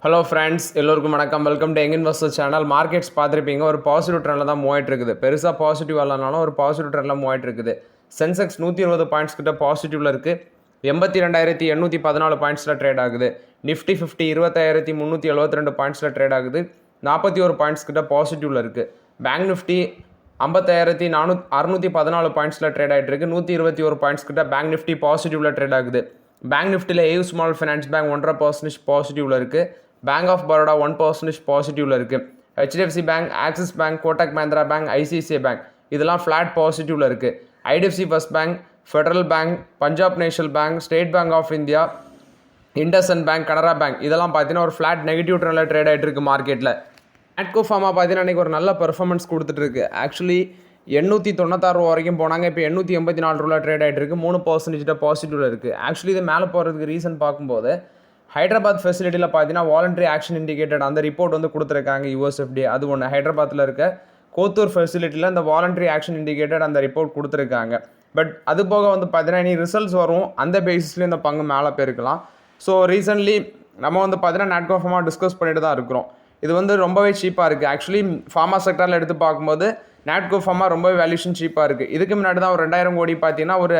Hello friends, எல்லோருக்கும் வணக்கம். Welcome to young investor channel. Markets பார்த்துருப்பீங்க, ஒரு பாசிட்டிவ் ட்ரெண்டில் தான் மூவ் ஆகிட்டு இருக்குது. பெருசாக பாசிட்டிவ் இல்லைனாலும் ஒரு பாசிட்டிவ் ட்ரெண்டில் மூவ் ஆகிட்டு இருக்குது. சென்செக்ஸ் 120 பாயிண்ட்ஸ் கிட்ட பாசிட்டிவில் இருக்குது. 82,814 பாயிண்ட்ஸில் ட்ரேட் ஆகுது. நிஃப்டி 50 25,372 பாயிண்ட்ஸில் ட்ரேட் ஆகுது. 41 பாயிண்ட்ஸ் கிட்ட பாசிட்டிவில் இருக்குது. பேங்க் நிஃப்டி 55,614 பாயிண்ட்ஸில் ட்ரேட் ஆகிட்டு இருக்குது. 121 பாயிண்ட்ஸ் கிட்ட பேங்க் நிஃப்டி பாசிட்டிவில் ட்ரேட் ஆகுது. பேங்க் நிஃப்டியில் ஏயு ஸ்மால் ஃபினான்ஸ் பேங்க் 1.5% பாசிட்டிவில் இருக்குது. பேங்க் ஆஃப் பரோடா 1% பாசிட்டிவில் இருக்குது. HDFC Bank, Axis Bank, Kotak Mahindra Bank, ICICI Bank இதெல்லாம் ஃப்ளாட் பாசிட்டிவில் இருக்குது. IDFC First Bank, Federal Bank, Punjab National Bank, State Bank of India, IndusInd Bank, Canara Bank இதெல்லாம் பார்த்தீங்கன்னா ஒரு ஃப்ளாட் நெகட்டிவ் ட்ரெண்டில் ட்ரேட் ஆகிட்டு இருக்குது மார்க்கெட்டில். நாட்கோ ஃபார்மா பார்த்தீங்கன்னா இன்றைக்கி ஒரு நல்ல பெர்ஃபார்மன்ஸ் கொடுத்துட்ருக்கு. ஆக்சுவலி 896 வரைக்கும் போனாங்க. இப்போ 884 ட்ரேட் ஆகிட்டு இருக்குது. 3% பாசிட்டிவில் இருக்குது. ஆக்சுவலி இது மேலே போகிறதுக்கு ரீசன் பார்க்கும்போது ஹைதராபாத் ஃபெசிலிட்டியில் பார்த்தீங்கன்னா வாலண்டரி ஆக்ஷன் இண்டிகேட்டட் அந்த ரிப்போர்ட் வந்து கொடுத்துருக்காங்க யூஎஸ்எஃப்டி. அது ஒன்று. ஹைதராபாத்தில் இருக்க கோத்தூர் ஃபெசிலிட்டியில் இந்த வாலண்டரி ஆக்ஷன் இண்டிகேட்டட் அந்த ரிப்போர்ட் கொடுத்துருக்காங்க. பட் அது போக வந்து பார்த்தீங்கன்னா இனி ரிசல்ட்ஸ் வரும், அந்த பேசிஸ்லேயும் இந்த பங்கு மேலே போயிருக்கலாம். ஸோ ரீசெண்ட்லி நம்ம வந்து பார்த்தீங்கன்னா நாட்கோ ஃபார்மா டிஸ்கஸ் பண்ணிட்டு தான் இருக்கிறோம். இது வந்து ரொம்பவே சீப்பாக இருக்குது. ஆக்சுவலி ஃபார்மா செக்டரில் எடுத்து பார்க்கும்போது நாட்கோ ஃபார்மா ரொம்பவே வேல்யூஷன் சீப்பாக இருக்குது. இதுக்கு முன்னாடி தான் ஒரு 2000 கோடி பார்த்தீங்கன்னா ஒரு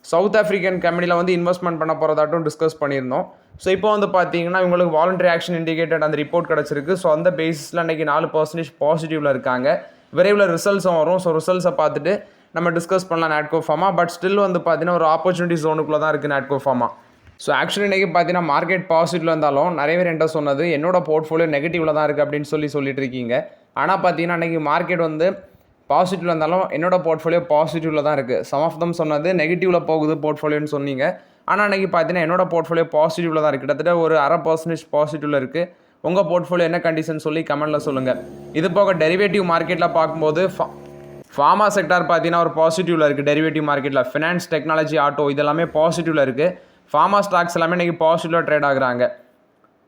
சவுத் ஆஃப்ரிக்கன் கம்பெனியில் வந்து இன்வெஸ்ட்மெண்ட் பண்ண போகிறதாட்டும் டிஸ்கஸ் பண்ணியிருந்தோம். ஸோ இப்போ வந்து பார்த்தீங்கன்னா இவங்களுக்கு வாலண்டரி ஆக்ஷன் இண்டிகேட்டட் அந்த ரிப்போர்ட் கிடச்சிருக்கு. ஸோ அந்த பேசிஸில் இன்றைக்கி 4% பாசிட்டிவில் இருக்காங்க. விரைவில் ரிசல்ட்ஸும் வரும். ஸோ ரிசல்ட்ஸை பார்த்துட்டு நம்ம டிஸ்கஸ் பண்ணலாம் நாட்கோ ஃபார்மா. பட் ஸ்டில் வந்து பார்த்தீங்கன்னா ஒரு ஆப்பர்ச்சுனிட்டி ஜோனுக்குள்ளே தான் இருக்குது நாட்கோ ஃபார்மா. ஸோ ஆக்சுவலி இன்றைக்கி பார்த்தீங்கன்னா மார்க்கெட் பாசிட்டிவில் இருந்தாலும் நிறைய பேர் என்ன சொன்னது என்னோட போர்ட்ஃபோலியோ நெகட்டிவில் தான் இருக்குது அப்படின்னு சொல்லிட்டு இருக்கீங்க. ஆனால் பார்த்தீங்கன்னா இன்றைக்கி மார்க்கெட் வந்து பாசிட்டிவில் இருந்தாலும் என்னோட போர்ட்ஃபோலியோ பாசிட்டிவில் தான் இருக்குது. சம் ஆஃப் தம் சொன்னது நெகட்டிவில் போகுது போர்ட்ஃபோலியோன்னு சொன்னீங்க. ஆனால் அன்றைக்கி பார்த்தீங்கன்னா என்னோட போர்ட்ஃபோலியோ பாசிட்டிவில் தான் இருக்குது. கிட்டத்தட்ட ஒரு 0.5% பாசிட்டிவில் இருக்குது. உங்கள் போர்ட்ஃபோலியோ என்ன கண்டிஷன் சொல்லி கமெண்ட்டில் சொல்லுங்கள். இது போக டெரிவேட்டிவ் மார்க்கெட்டில் பார்க்கும்போது ஃபார்மா செக்டார் பார்த்தீங்கன்னா ஒரு பாசிட்டிவில் இருக்குது. டெரிவேட்டிவ் மார்க்கெட்டில் ஃபினான்ஸ், டெக்னாலஜி, ஆட்டோ இதெல்லாமே பாசிட்டிவில் இருக்குது. ஃபார்மா ஸ்டாக்ஸ் எல்லாமே இன்றைக்கி பாசிட்டிவாக ட்ரேட் ஆகுறாங்க.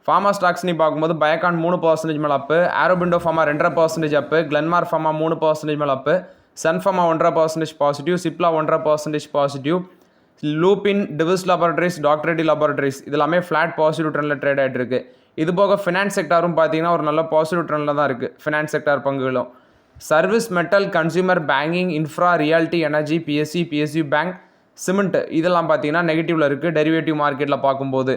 ஃபார்மா ஸ்டாக்ஸ்னு பார்க்கும்போது பயோகான் 3% மேலே up, Aurobindo Pharma 2.5% up, Glenmark Pharma 3% மேலே up, Sun Pharma 1.5% positive, Cipla 1.5% positive, Lupin, Divi's Laboratories, doctor Reddy Laboratories இதெல்லாமே ஃப்ளாட் பாசிட்டிவ் ட்ரெண்டில் ட்ரேட் ஆகிட்டு இருக்குது. இது போக ஃபினான்ஸ் செக்டாரும் பார்த்தீங்கன்னா ஒரு நல்ல பாசிட்டிவ் ட்ரெண்டில் தான் இருக்குது. ஃபினான்ஸ் செக்டார் பங்குகளும் service, metal, consumer, banking, infra, reality, energy, PSC bank, cement இதெல்லாம் பார்த்தீங்கன்னா நெகட்டிவில் இருக்குது டெரிவேட்டிவ் மார்க்கெட்டில் பார்க்கும்போது.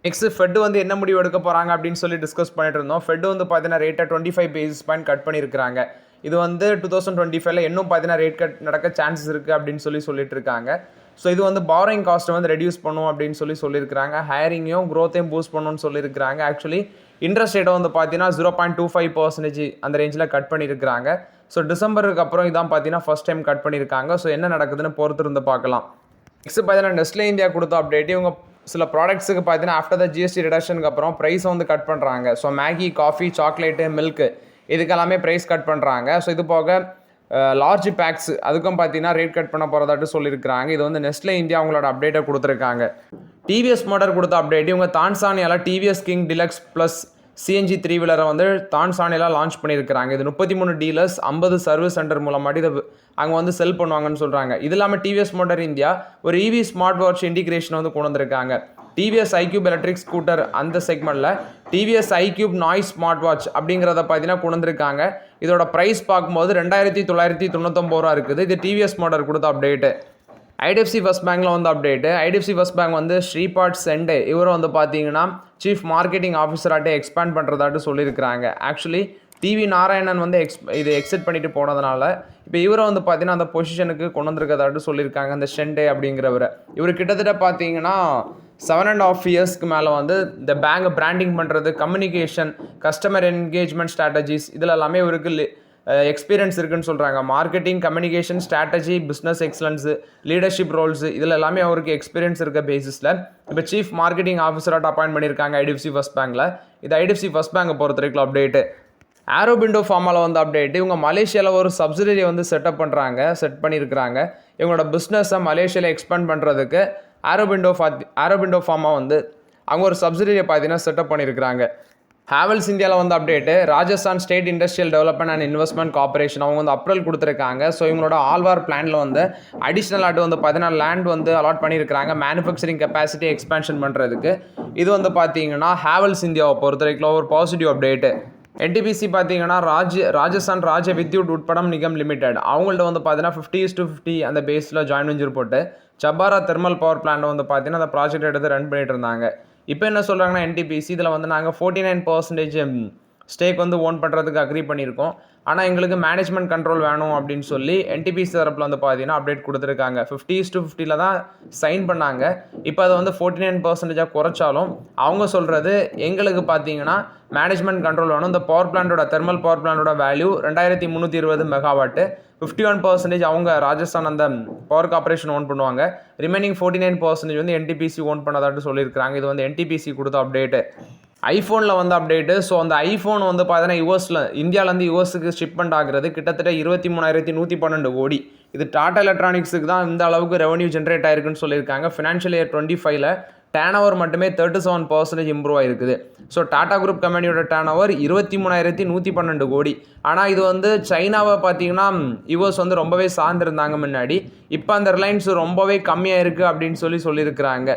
நெக்ஸ்ட் ஃபெட் வந்து என்ன முடிவு எடுக்க போகிறாங்க அப்படின்னு சொல்லி டிஸ்கஸ் பண்ணிட்டு இருந்தோம். ஃபெட் வந்து பார்த்தீங்கன்னா ரேட்டை 25 பேசிஸ் பாயிண்ட் கட் பண்ணியிருக்காங்க. இது வந்து 2025 இன்னும் பார்த்தீங்கன்னா ரேட் கட் நடக்க சான்சஸ் இருக்குது அப்படின்னு சொல்லிட்டு இருக்காங்க. ஸோ இது வந்து பாரோயிங் காஸ்ட்டை வந்து ரெடியூஸ் பண்ணும் அப்படின்னு சொல்லியிருக்காங்க. ஹையரிங்கையும் க்ரோத்தையும் பூஸ்ட் பண்ணணும்னு சொல்லியிருக்காங்க. ஆக்சுவலி இன்ட்ரெஸ்ட் ரேட்டை வந்து பார்த்தீங்கன்னா 0.25% அந்த ரேஞ்சில் கட் பண்ணியிருக்காங்க. ஸோ டிசம்பருக்கு அப்புறம் இதான் பார்த்தீங்கன்னா ஃபர்ஸ்ட் டைம் கட் பண்ணியிருக்காங்க. ஸோ என்ன நடக்குதுன்னு பொறுத்து இருந்து பார்க்கலாம். நெக்ஸ்ட் பார்த்தீங்கன்னா நெஸ்லே இந்தியா கொடுத்த அப்டேட், இவங்க சில ப்ராடக்ட்ஸுக்கு பார்த்தீங்கன்னா ஆஃப்டர் த ஜிஎஸ்டி ரிடக்ஷனுக்கு அப்புறம் ப்ரைஸை வந்து கட் பண்ணுறாங்க. So Maggi, coffee, chocolate, milk இதுக்கெல்லாமே ப்ரைஸ் கட் பண்ணுறாங்க. ஸோ இது போக லார்ஜ் பேக்ஸ் அதுக்கும் பார்த்தீங்கன்னா ரேட் கட் பண்ண போகிறதாட்டு சொல்லியிருக்காங்க. இது வந்து நெஸ்லே இந்தியா அவங்களோட அப்டேட்டை கொடுத்துருக்காங்க. டிவிஎஸ் மோட்டார் கொடுத்த அப்டேட், இவங்க தான்சானியாவில் TVS King Deluxe plus CNG 3 வீலரை வந்து தான்சானியாவில் லான்ச் பண்ணியிருக்கிறாங்க. இது 33 டீலர்ஸ் 50 சர்வீஸ் சென்டர் மூலமாட்டி இதை அங்கே வந்து செல் பண்ணுவாங்கன்னு சொல்கிறாங்க. இது இல்லாமல் டிவிஎஸ் மோட்டார் இந்தியா ஒரு இவி ஸ்மார்ட் வாட்ச் இன்டிகிரேஷன் வந்து கொண்டு வந்திருக்காங்க. டிவிஎஸ் ஐக்யூப் எலக்ட்ரிக் ஸ்கூட்டர் அந்த செக்மெண்ட்டில் TVS iQube noise smart watch அப்படிங்கிறத பார்த்தீங்கன்னா கொண்டு வந்திருக்காங்க. இதோட ப்ரைஸ் பார்க்கும்போது 2,999 இருக்குது. இது டிவிஎஸ் மோட்டார் கொடுத்த அப்டேட்டு. ஐடிஎஃப்சி ஃபர்ஸ்ட் பேங்கில் வந்து அப்டேட்டு. ஐடிஎஃப்சி ஃபர்ஸ்ட் பேங்க் வந்து ஸ்ரீபாட் சென்டே இவரும் வந்து பார்த்தீங்கன்னா சீஃப் மார்க்கெட்டிங் ஆஃபீஸராட்டே எக்ஸ்பேண்ட் பண்ணுறதாட்டு சொல்லியிருக்கிறாங்க. ஆக்சுவலி டிவி நாராயணன் வந்து இது எக்ஸிட் பண்ணிட்டு போனதுனால இப்போ இவரை வந்து பார்த்தீங்கன்னா அந்த பொசிஷனுக்கு கொண்டு வந்திருக்கதாட்டு சொல்லியிருக்காங்க. அந்த ஷெண்டே அப்படிங்கிறவரை இவர் கிட்டத்தட்ட பார்த்தீங்கன்னா 7.5 இயர்ஸ்க்கு மேலே வந்து இந்த பேங்கை பிராண்டிங் பண்ணுறது, கம்யூனிகேஷன், கஸ்டமர் என்கேஜ்மெண்ட் ஸ்ட்ராட்டஜிஸ் இதில் எல்லாமே இவருக்கு எக்ஸ்பீரியன்ஸ் இருக்குன்னு சொல்கிறாங்க. Marketing, communication, strategy, business excellence, leadership rolls இதில் எல்லாமே அவருக்கு எக்ஸ்பீரியன்ஸ் இருக்க பேசிஸில் இப்போ சீஃப் மார்க்கெட்டிங் ஆஃபீஸராக அப்பாயின்ட் பண்ணியிருக்காங்க ஐடிஎஃப்சி ஃபர்ஸ்ட் பேங்கில். இது ஐடிஎஃப்சி ஃபர்ஸ்ட் பேங்கை பொறுத்த வரைக்கும் அப்டேட்டு. ஆரோபிண்டோ ஃபார்மாவில் வந்து அப்டேட்டு, இவங்க மலேசியாவில் ஒரு சப்சிடரியை வந்து செட் பண்ணியிருக்கிறாங்க. இவங்களோட பிஸ்னஸை மலேசியாவில் எக்ஸ்பேண்ட் பண்ணுறதுக்கு ஆரோபிண்டோ ஃபார்மா வந்து அவங்க ஒரு சப்சிடரியை பார்த்தீங்கன்னா செட்டப் பண்ணியிருக்கிறாங்க. ஹேவல்ஸ் இந்தியாவில் வந்து update Rajasthan state industrial development and investment corporation அவங்க வந்து அப்ரூவல் கொடுத்துருக்காங்க. ஸோ இவங்களோட ஆல்வார் பிளானில் வந்து அடிஷ்னல் ஆட்டு வந்து பார்த்தீங்கன்னா லேண்ட் வந்து அலாட் பண்ணியிருக்காங்க மேனுஃபேக்சரிங் கெப்பாசிட்டி எக்ஸ்பேன்ஷன் பண்ணுறதுக்கு. இது வந்து பார்த்தீங்கன்னா ஹேவல்ஸ் இந்தியாவை பொறுத்த வரைக்கும் ஒரு பாசிட்டிவ் அப்டேட்டு. என்டிபிசி பார்த்தீங்கன்னா ராஜஸ்தான் ராஜ்ய வித்யுட் உட்படம் நிகம் லிமிடெட் அவங்கள்ட்ட வந்து பார்த்தீங்கன்னா 50:50 அந்த பேஸில் ஜாயின் வெஞ்சர் போட்டு சப்பாரா தெர்மல் பவர் பிளான்ட் வந்து பார்த்தீங்கன்னா அந்த ப்ராஜெக்ட் எடுத்து ரன் பண்ணிட்டு இருந்தாங்க. இப்போ என்ன சொல்கிறாங்கன்னா என்டிபிசி இதில் வந்து நாங்கள் 49% ஸ்டேக் வந்து ஓன் பண்ணுறதுக்கு அக்ரி பண்ணியிருக்கோம். ஆனால் எங்களுக்கு மேனேஜ்மெண்ட் கண்ட்ரோல் வேணும் அப்படின்னு சொல்லி என்டிபிசி தரப்பில் வந்து பார்த்தீங்கன்னா அப்டேட் கொடுத்துருக்காங்க. 50:50 தான் சைன் பண்ணாங்க. இப்போ அதை வந்து 49% குறைச்சாலும் அவங்க சொல்கிறது எங்களுக்கு பார்த்தீங்கன்னா மேனேஜ்மெண்ட் கண்ட்ரோல் வேணும். இந்த பவர் பிளான்ட்டோட தெர்மல் பவர் பிளான்ட்டோட வேல்யூ 2320 மெகாவாட்டு. 51% அவங்க ராஜஸ்தான் அந்த பவர் கார்பரேஷன் ஓன் பண்ணுவாங்க. ரிமைனிங் 49% வந்து என்டிபிசி ஓன் பண்ணதாட்டு சொல்லியிருக்காங்க. இது வந்து என்டிபிசி கொடுத்த அப்டேட்டு. ஐஃபோனில் வந்து அப்டேட்டு. ஸோ அந்த ஐஃபோன் வந்து பார்த்தீங்கன்னா இந்தியாவிலேருந்து யூஎஸ்க்கு ஷிப்மெண்ட் ஆகிறது கிட்டத்தட்ட 23,112 கோடி. இது டாடா எலக்ட்ரானிக்ஸுக்கு தான் இந்த அளவுக்கு ரெவன்யூ ஜென்ரேட் ஆயிருக்குன்னு சொல்லியிருக்காங்க. ஃபினான்ஷியல் இயர் 25ல் டேர்ன் ஓவர் மட்டுமே 37% இம்ப்ரூவ் ஆயிருக்குது. ஸோ டாடா குரூப் கம்பெனியோட டேர்ன் ஓவர் 23,112 கோடி. ஆனால் இது வந்து சைனாவை பார்த்தீங்கன்னா யூஎஸ் வந்து ரொம்பவே சார்ந்திருந்தாங்க முன்னாடி. இப்போ அந்த ரிலையன்ஸ் ரொம்பவே கம்மியாக இருக்குது அப்படின்னு சொல்லியிருக்கிறாங்க.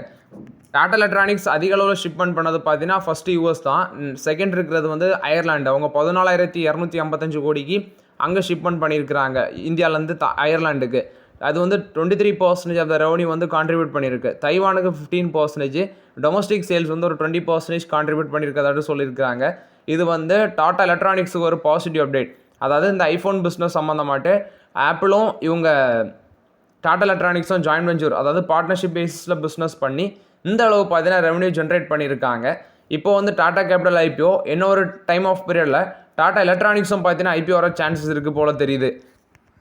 டாடா எலக்ட்ரானிக்ஸ் அதிக அளவில் ஷிப்மெண்ட் பண்ணது பார்த்தீங்கன்னா ஃபஸ்ட்டு யூஎஸ் தான். செகண்ட் இருக்கிறது வந்து அயர்லாண்டு. அவங்க 14,255 கோடிக்கு அங்கே ஷிப்மெண்ட் பண்ணியிருக்கிறாங்க இந்தியாவிலேருந்து அயர்லாண்டுக்கு. அது வந்து 23% ஆஃப் த ரெவன்யூ வந்து கான்ட்ரிபியூட் பண்ணியிருக்கு. தைவானுக்கு 15%, டொமஸ்டிக் சேல்ஸ் வந்து ஒரு 20% கான்ட்ரிபியூட் பண்ணியிருக்கதாட்டு சொல்லியிருக்காங்க. இது வந்து டாடா எலக்ட்ரானிக்ஸுக்கு ஒரு பாசிட்டிவ் அப்டேட். அதாவது இந்த ஐஃபோன் பிஸ்னஸ் சம்மந்தமாட்டு ஆப்பிளும் இவங்க டாடா எலக்ட்ரானிக்ஸும் ஜாயின் வெஞ்சர் அதாவது பார்ட்னர்ஷிப் பேசிஸில் பிஸ்னஸ் பண்ணி இந்த அளவு பார்த்தீங்கன்னா ரெவன்யூ ஜென்ரேட் பண்ணியிருக்காங்க. இப்போ வந்து டாடா கேபிட்டல் ஐபிஓ இன்னொரு டைம் ஆஃப் பீரியடில் டாடா எலக்ட்ரானிக்ஸும் பார்த்தீங்கன்னா ஐபிஓ வர சான்சஸ் இருக்குது போல தெரியுது.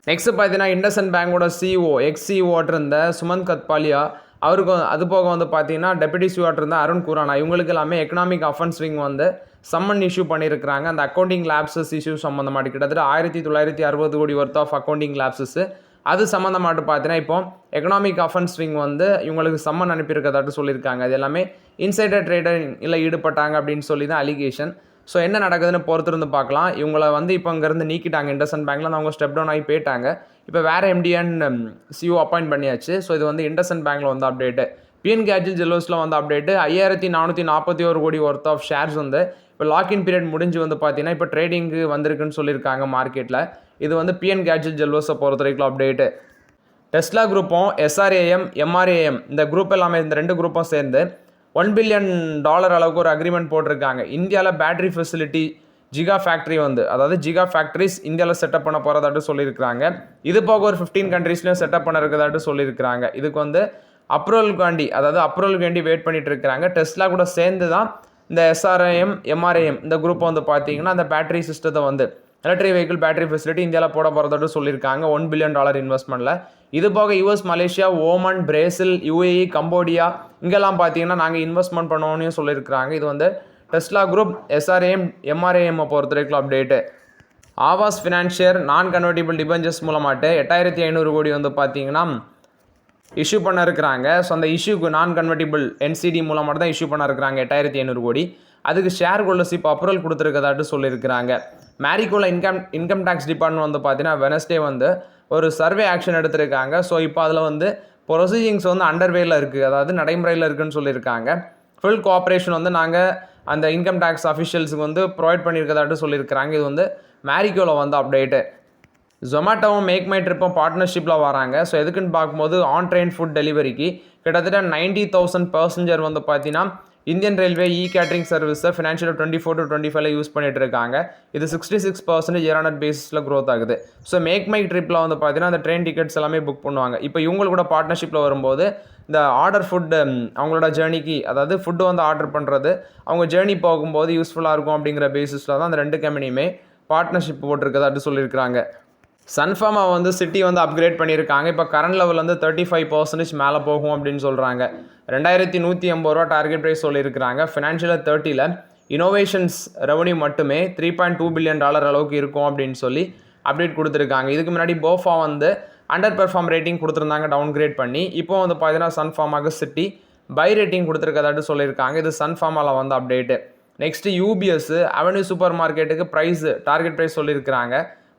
நெக்ஸ்ட் பார்த்தீங்கன்னா இண்டஸ்இண்ட் பேங்கோட சிஇஓ எக்ஸ்-சிஇஓ இருந்த சுமந்த் கத்பாலியா அவருக்கு அது போக வந்து பார்த்தீங்கன்னா டெபுட்டி சிஇஓ இருந்த அருண் குரானா இவங்களுக்கு எல்லாமே எக்கனாமிக் அஃபென்ஸ் விங் வந்து சம்மன் இஷ்யூ பண்ணியிருக்கிறாங்க. அந்த அக்கௌண்டிங் லேப்ஸஸ் இஷ்யூ சம்மந்தமாட்டு கிட்டத்தட்ட 1960 கோடி ஒர்த் ஆஃப் அக்கௌண்டிங் லேப்ஸஸ் அது சம்மந்தமாட்டு பார்த்தீங்கன்னா இப்போ எக்கனாமிக் அஃபென்ஸ் விங் வந்து இவங்களுக்கு சம்மன் அனுப்பியிருக்கதாட்டு சொல்லியிருக்காங்க. அது எல்லாமே இன்சைடர் ட்ரேடிங்கில் ஈடுபட்டாங்க அப்படின்னு சொல்லி தான் அலிகேஷன். ஸோ என்ன நடக்குதுன்னு பொறுத்திருந்து பார்க்கலாம். இவங்களை வந்து இப்போ இங்கேருந்து நீக்கிட்டாங்க. இண்டஸ்இண்ட் பேங்க்கில் அவங்க ஸ்டெப் டவுன் ஆகி போயிட்டாங்க. இப்போ வேறு எம்டிஎன் சிஓ அப்பாயிண்ட் பண்ணியாச்சு. ஸோ இது வந்து இண்டஸ்இண்ட் பேங்க்கில் வந்து அப்டேட்டு. பிஎன் கேஜில் ஜுவல்லர்ஸில் வந்து அப்டேட்டு 5,441 கோடி ஒர்த் ஆஃப் ஷேர்ஸ் வந்து இப்போ லாக்இன் பீரியட் முடிஞ்சு வந்து பார்த்தீங்கன்னா இப்போ ட்ரேடிங்கு வந்திருக்குன்னு சொல்லியிருக்காங்க மார்க்கெட்டில். இது வந்து பிஎன் கேஜில் ஜுவல்லர்ஸை பொறுத்த வரைக்கும் அப்டேட்டு. டெஸ்லா குரூப்பும் எஸ்ஆர்ஏஎம் எம்ஆர்ஏஎம் இந்த குரூப் எல்லாமே இந்த 2 குரூப்பும் சேர்ந்து $1 பில்லியன் அளவுக்கு ஒரு அக்ரிமெண்ட் போட்டிருக்காங்க. இந்தியாவில் பேட்டரி ஃபெசிலிட்டி ஜிகா ஃபேக்ட்ரி வந்து அதாவது ஜிகா ஃபேக்ட்ரிஸ் இந்தியாவில் செட்டப் பண்ண போகிறதாட்டு சொல்லியிருக்காங்க. இது போக ஒரு 15 கண்ட்ரீஸ்லையும் செட்டப் பண்ண இருக்கிறதாட்டு சொல்லியிருக்கிறாங்க. இதுக்கு வந்து அப்ரூவலுக்காண்டி வெயிட் பண்ணிட்டு இருக்கிறாங்க. டெஸ்லா கூட சேர்ந்து தான் இந்த எஸ்ஆர்ஏஎம் எம்ஆர்ஏஎம் இந்த குரூப்பை வந்து பார்த்தீங்கன்னா அந்த பேட்டரி சிஸ்டத்தை வந்து எலக்ட்ரிக் வெஹிக்கிள் பேட்டரி ஃபெசிலிட்டி இந்தியாவில் போட போகிறதாட்டு சொல்லியிருக்காங்க $1 பில்லியன் இன்வெஸ்ட்மெண்ட்டில். இது போக US, Malaysia, Oman, Brazil, UAE, Cambodia இங்கெல்லாம் பார்த்தீங்கன்னா நாங்கள் இன்வெஸ்ட்மெண்ட் பண்ணுவோன்னு சொல்லியிருக்கிறாங்க. இது வந்து டெஸ்லா குரூப் எஸ்ஆர்ஏஎம் எம்ஆர்ஏஎம்மை பொறுத்த வரைக்கும் அப்டேட்டு. ஆவாஸ் ஃபினான்ஷியர் நான் கன்வெர்ட்டிபிள் டிபெஞ்சர்ஸ் மூலமாட்டு 8,500 கோடி வந்து பார்த்தீங்கன்னா இஷ்யூ பண்ண இருக்கிறாங்க. ஸோ அந்த இஷ்யூக்கு நான் கன்வெர்ட்டிபிள் என்சிடி மூலமாக தான் இஷ்யூ பண்ண இருக்கிறாங்க 8,500 கோடி. அதுக்கு ஷேர் ஹோல்டர்ஷிப் அப்ரூவல் கொடுத்துருக்கதாட்டு சொல்லியிருக்கிறாங்க. மேரிகோல இன்கம் டேக்ஸ் டிபார்ட்மெண்ட் வந்து பார்த்தீங்கன்னா வெனஸ்டே வந்து ஒரு சர்வே ஆக்ஷன் எடுத்திருக்காங்க. ஸோ இப்போ அதில் வந்து ப்ரொசீஜிங்ஸ் வந்து அண்டர்வேல இருக்குது, அதாவது நடைமுறையில் இருக்குதுன்னு சொல்லியிருக்காங்க. ஃபுல் கோஆப்ரேஷன் வந்து நாங்கள் அந்த இன்கம் டேக்ஸ் அஃபிஷியல்ஸுக்கு வந்து ப்ரொவைட் பண்ணியிருக்கதாட்டு சொல்லியிருக்கிறாங்க. இது வந்து மேரிகோவில் வந்து அப்டேட்டு. ஜொமேட்டோவும் மேக் மை ட்ரிப்பும் பார்ட்னர்ஷிப்பில் வராங்க. ஸோ எதுக்குன்னு பார்க்கும்போது ஆன் ட்ரெயின் ஃபுட் டெலிவரிக்கு கிட்டத்தட்ட 90,000 பேசஞ்சர் வந்து பார்த்தீங்கன்னா இந்தியன் ரயில்வே கேட்டரிங் சர்வீஸை ஃபினான்ஷியல் 24-25 யூஸ் பண்ணிட்டு இருக்காங்க. இது 66% இயர்-ஆன்-இயர் பேசிஸில் க்ரோத் ஆகுது. ஸோ மேக் மை ட்ரிப்பில் வந்து பார்த்தீங்கன்னா அந்த ட்ரெயின் டிக்கெட்ஸ் எல்லாமே புக் பண்ணுவாங்க. இப்போ இவங்க கூட பார்ட்னர்ஷிப்பில் வரும்போது இந்த ஆர்டர் ஃபுட்டு அவங்களோட ஜேர்னிக்கு அதாவது ஃபுட்டு வந்து ஆர்டர் பண்ணுறது அவங்க ஜேர்னி போகும்போது யூஸ்ஃபுல்லாக இருக்கும் அப்படிங்கிற பேசிஸில் தான் அந்த 2 கம்பெனியுமே பார்ட்னர்ஷிப் போட்டிருக்கதாட்டு சொல்லியிருக்கிறாங்க. சன்ஃபார்மா வந்து சிட்டி வந்து அப்கிரேட் பண்ணியிருக்காங்க. இப்போ கரண்ட் லெவல் வந்து 35% மேலே போகும் அப்படின்னு சொல்கிறாங்க. 2,180 ரூபா டார்கெட் ப்ரைஸ் சொல்லியிருக்கிறாங்க. ஃபினான்ஷியல் 30ல் இனோவேஷன்ஸ் ரெவன்யூ மட்டுமே $3.2 பில்லியன் அளவுக்கு இருக்கும் அப்படின்னு சொல்லி அப்டேட் கொடுத்துருக்காங்க. இதுக்கு முன்னாடி போஃபா வந்து அண்டர் பெர்ஃபார்ம் ரேட்டிங் கொடுத்துருந்தாங்க டவுன்கிரேட் பண்ணி. இப்போ வந்து பார்த்தீங்கன்னா சன்ஃபார்மாவுக்கு சிட்டி பை ரேட்டிங் கொடுத்துருக்கதாட்டு சொல்லியிருக்காங்க. இது சன்ஃபார்மாவில் வந்து update. Next UPS avenue super மார்க்கெட்டுக்கு டார்கெட் ப்ரைஸ் சொல்லியிருக்கிறாங்க.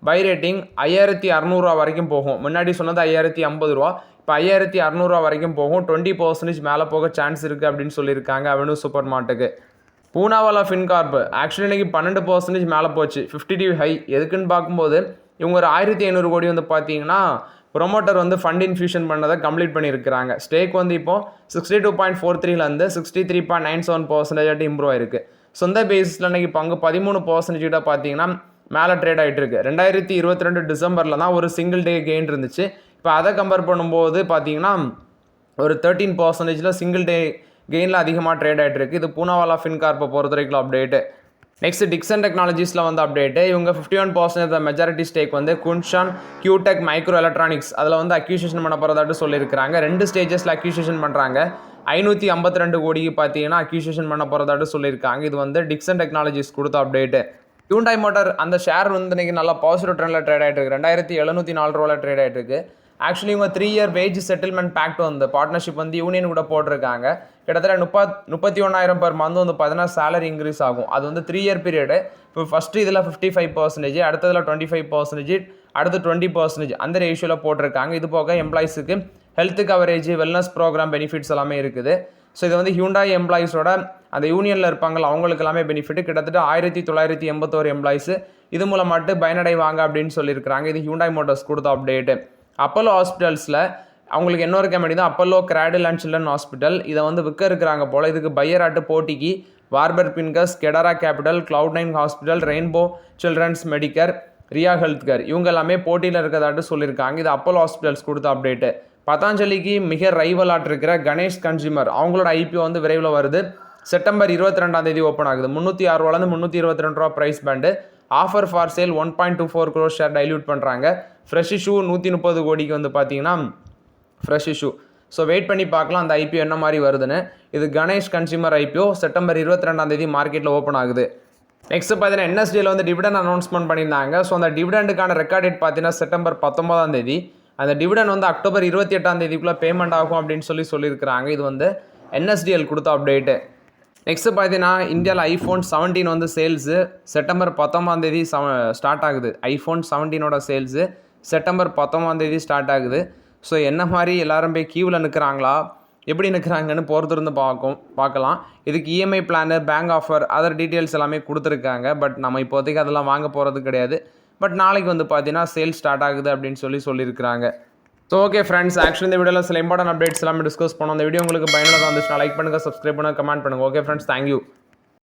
பை ரேட்டிங் 5600 வரைக்கும் போகும். முன்னாடி சொன்னது 5050 இப்போ 5600 வரைக்கும் போகும். 20% மேலே போக சான்ஸ் இருக்குது அப்படின்னு சொல்லியிருக்காங்க அவென்யூ சூப்பர் மார்ட்டுக்கு. பூனாவாலா ஃபின்கார்ப் ஆக்சுவலி இன்றைக்கி 12% மேலே போச்சு. 50 ஹை எதுக்குன்னு பார்க்கும்போது இவங்க ஒரு 1500 கோடி வந்து பார்த்தீங்கன்னா ப்ரொமோட்டர் வந்து ஃபண்ட் இன்ஃபியூஷன் பண்ணதை கம்ப்ளீட் பண்ணியிருக்கிறாங்க. ஸ்டேக் வந்து இப்போது 62.43லேருந்து 63.97% இம்ப்ரூவ் ஆயிருக்கு. சொந்த பேசிஸில் இன்றைக்கி பங்கு 13% பார்த்தீங்கன்னா மேலே ட்ரேட் ஆகிட்டு இருக்கு. 2022 டிசம்பரில் தான் ஒரு சிங்கிள் டே கெயின் இருந்துச்சு. இப்போ அதை கம்பேர் பண்ணும்போது பார்த்தீங்கன்னா ஒரு 13% சிங்கிள் டே கெயினில் அதிகமாக ட்ரேட் ஆகிட்டு இருக்கு. இது பூனாவாலா ஃபின்கார்ப்பை பொறுத்த வரைக்கும் அப்டேட்டு. நெக்ஸ்ட் டிக்சன் டெக்னாலஜிஸில் வந்து அப்டேட்டு. இவங்க 51% மெஜாரிட்டி ஸ்டேக் வந்து குன்ஷான் கியூடெக் மைக்ரோ எலக்ட்ரானிக்ஸ் அதில் வந்து அக்யூசியேஷன் பண்ண போகிறதாட்டு சொல்லியிருக்கிறாங்க. 2 ஸ்டேஜஸில் அக்யூசியேஷன் பண்ணுறாங்க. 552 கோடிக்கு பார்த்தீங்கன்னா அக்யூசியேஷன் பண்ண போகிறதாட்டு சொல்லியிருக்காங்க. இது வந்து டிக்சன் டெக்னாலஜிஸ் கொடுத்த அப்டேட்டு. ஹியூண்டாய் மோட்டார் அந்த ஷேர் வந்து இன்றைக்கி நல்லா பாசிட்டிவ் ட்ரெண்டில் ட்ரேட் ஆகிட்டு இருக்கு. 2704 ட்ரேட் ஆகிட்டு இருக்கு. ஆக்சுவலி இவங்க 3 இயர் வேஜ் செட்டில்மெண்ட் பேக்ட் வந்து பார்ட்னர்ஷிப் வந்து யூனியன் கூட போட்டிருக்காங்க. கிட்டத்தட்ட 31,000 per மந்த் வந்து பார்த்தீங்கன்னா சேலரி இன்க்ரீஸ் ஆகும். அது வந்து 3 இயர் பீரியடு. இப்போ ஃபஸ்ட்டு இதில் 55%, அடுத்ததில் 25%, அடுத்து 20% அந்த ரேஷியோவில் போட்டிருக்காங்க. இது போக எம்ப்ளாயிஸுக்கு health coverage, wellness programme benefits எல்லாமே இருக்குது. ஸோ இது வந்து ஹியூண்டாய் எம்ப்ளாயிஸோட அந்த யூனியனில் இருப்பாங்கள அவங்களுக்கு எல்லாமே பெனிஃபிட். கிட்டத்தட்ட 1981 எம்ப்ளாயிஸு இது மூலம் மட்டும் பயனடைவாங்க அப்படின்னு சொல்லியிருக்கிறாங்க. இது ஹியூண்டாய் மோட்டார்ஸ் கொடுத்த அப்டேட்டு. அப்போலோ ஹாஸ்பிட்டல்ஸில் அவங்களுக்கு இன்னொரு கம்பெனி தான் Apollo Cradle and Children Hospital. இதை வந்து விற்க இருக்கிறாங்க போல். இதுக்கு பையராட்டு போட்டிக்கு Warburg Pincus, Kedaara Capital, Cloud9 hospital, Rainbow Children's Medicare, Ria health care இவங்க எல்லாமே போட்டியில் இருக்கிறதாட்டு சொல்லியிருக்காங்க. இது அப்போலோ ஹாஸ்பிட்டல்ஸ் கொடுத்த அப்டேட்டு. பதாஞ்சலிக்கு மிக ரைவலாட்டு இருக்கிற கணேஷ் கன்சியூமர் அவங்களோட ஐபிஓ வந்து விரைவில் வருது. செப்டம்பர் 22 ஓப்பன் ஆகுது. 306 322 price band. Offer for sale 1.24 crore share dilute பண்ணுறாங்க. ஃப்ரெஷ் இஷ்யூ 130 கோடிக்கு வந்து பார்த்தீங்கன்னா ஃப்ரெஷ் இஷ்யூ. ஸோ வெயிட் பண்ணி பார்க்கலாம் அந்த ஐபிஓ என்ன மாதிரி வருதுன்னு. இது கணேஷ் கன்சியூமர் ஐபிஓ செப்டம்பர் 22 மார்க்கெட்டில் ஓப்பன் ஆகுது. நெக்ஸ்ட் பார்த்தீங்கன்னா என்எஸ்டியில் வந்து டிவிடன் அனௌன்ஸ்மெண்ட் பண்ணியிருந்தாங்க. ஸோ அந்த டிவிடெண்டுக்கான ரெக்கார்ட் டேட் பார்த்தீங்கன்னா செப்டம்பர் 19 அந்த டிவிடன் வந்து அக்டோபர் 28 பேமெண்ட் ஆகும் அப்படின்னு சொல்லியிருக்கிறாங்க. இது வந்து என்எஸ்டிஎல் கொடுத்த அப்டேட்டு. நெக்ஸ்ட்டு பார்த்தீங்கன்னா இந்தியாவில் ஐஃபோன் 17 வந்து சேல்ஸு செப்டம்பர் 19 ஸ்டார்ட் ஆகுது. ஐஃபோன் 17ஓட சேல்ஸு செப்டம்பர் 19 ஸ்டார்ட் ஆகுது. ஸோ என்ன மாதிரி எல்லாரும் போய் கியூவில் நிற்கிறாங்களா, எப்படி நிற்கிறாங்கன்னு பொறுத்திருந்து பார்க்கலாம். இதுக்கு EMI plan, bank offer, other details எல்லாமே கொடுத்துருக்காங்க. பட் நம்ம இப்போதைக்கு அதெல்லாம் வாங்க போகிறது கிடையாது. பட் நாளைக்கு வந்து பார்த்தீங்கன்னா சேல் ஸ்டார்ட் ஆகுது அப்படின்னு சொல்லியிருக்கிறாங்க. ஸோ ஓகே ஃப்ரெண்ட்ஸ், ஆக்சுவலி இந்த வீடியோவில் சில இம்பார்ட்டன்ட் அப்டேட்ஸ் எல்லாமே டிஸ்கஸ் பண்ணோம். இந்த வீடியோ உங்களுக்கு பயனுள்ளதாக வந்துச்சுன்னா லைக் பண்ணுங்கள், சப்ஸ்கிரைப் பண்ணுங்கள், கமெண்ட் பண்ணுங்கள். Okay friends, thank you.